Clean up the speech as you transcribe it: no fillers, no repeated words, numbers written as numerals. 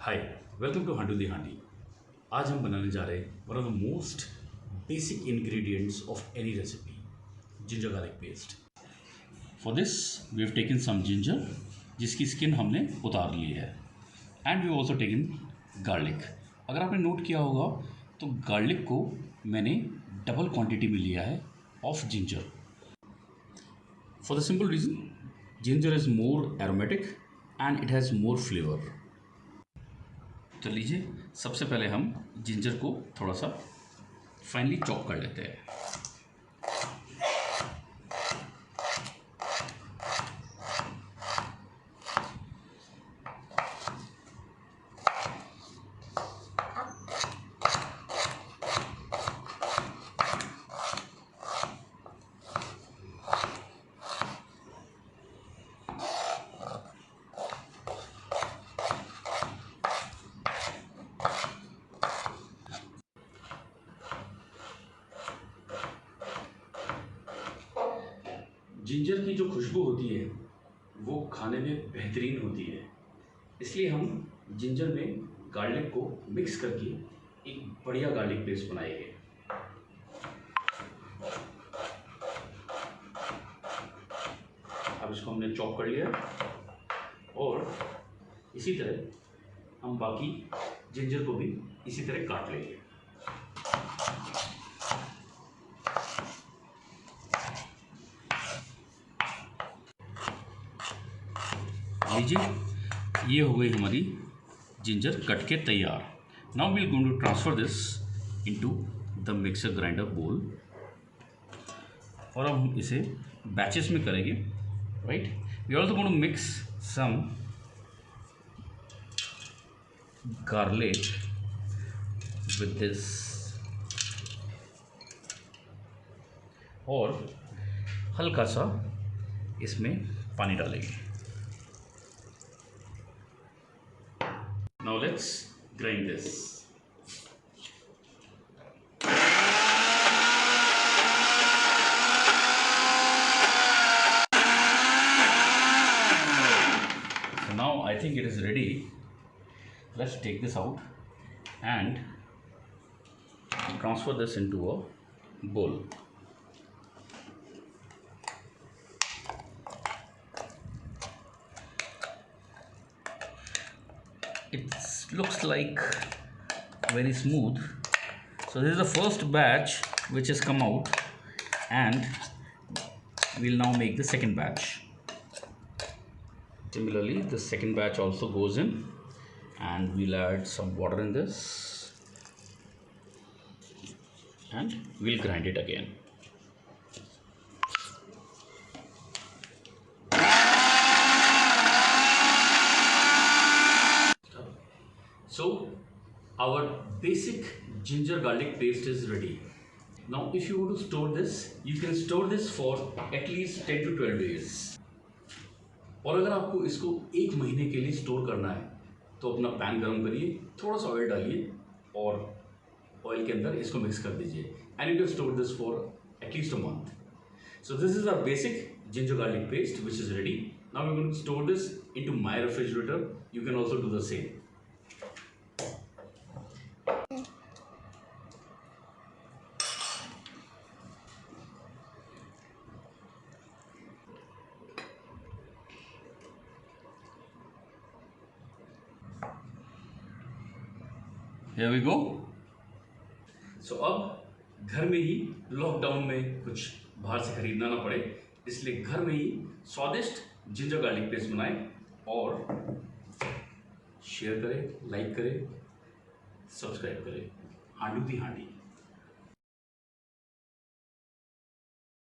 Hi, welcome to हांडू दी हांडी। आज हम बनाने जा रहे हैं one of the most basic ingredients of any recipe, ginger garlic paste. For this we have taken some ginger, जिसकी स्किन हमने उतार ली है, and we also taken garlic. अगर आपने नोट किया होगा तो गार्लिक को मैंने डबल क्वांटिटी में लिया है of ginger, for the simple reason ginger is more aromatic and it has more flavour. तो लीजिए, सबसे पहले हम जिंजर को थोड़ा सा फाइनली चॉप कर लेते हैं। जिंजर की जो खुशबू होती है वो खाने में बेहतरीन होती है, इसलिए हम जिंजर में गार्लिक को मिक्स करके एक बढ़िया गार्लिक पेस्ट बनाएंगे। अब इसको हमने चॉप कर लिया और इसी तरह हम बाकी जिंजर को भी इसी तरह काट लेंगे। लीजिए, ये हो गई हमारी जिंजर कट के तैयार। Now we going to transfer this into the mixer grinder bowl, और अब हम इसे बैचेस में करेंगे, right. We also going to mix some garlic with this, और हल्का सा इसमें पानी डालेंगे। Now let's grind this. So now I think it is ready. Let's take this out and transfer this into a bowl. It looks like very smooth. So this is the first batch which has come out, and we'll now make the second batch. Similarly, the second batch also goes in, and we'll add some water in this and we'll grind it again. So our basic ginger garlic paste is ready. Now if you want to store this, you can store this for at least 10 to 12 days. और अगर आपको इसको एक महीने के लिए store करना है तो अपना पैन गरम करिए, थोड़ा सा ऑयल डालिए और ऑयल के अंदर इसको मिक्स कर दीजिए, and you can store this for at least a month. So this is our basic ginger garlic paste which is ready. Now we're going to store this into my refrigerator. You can also do the same. Here we go. So अब घर में ही, lockdown में कुछ बाहर से खरीदना ना पड़े, इसलिए घर में ही स्वादिष्ट जिंजर गार्लिक पेस्ट बनाएं और शेयर करें, लाइक करें, सब्सक्राइब करें। हांडू दी हांडी।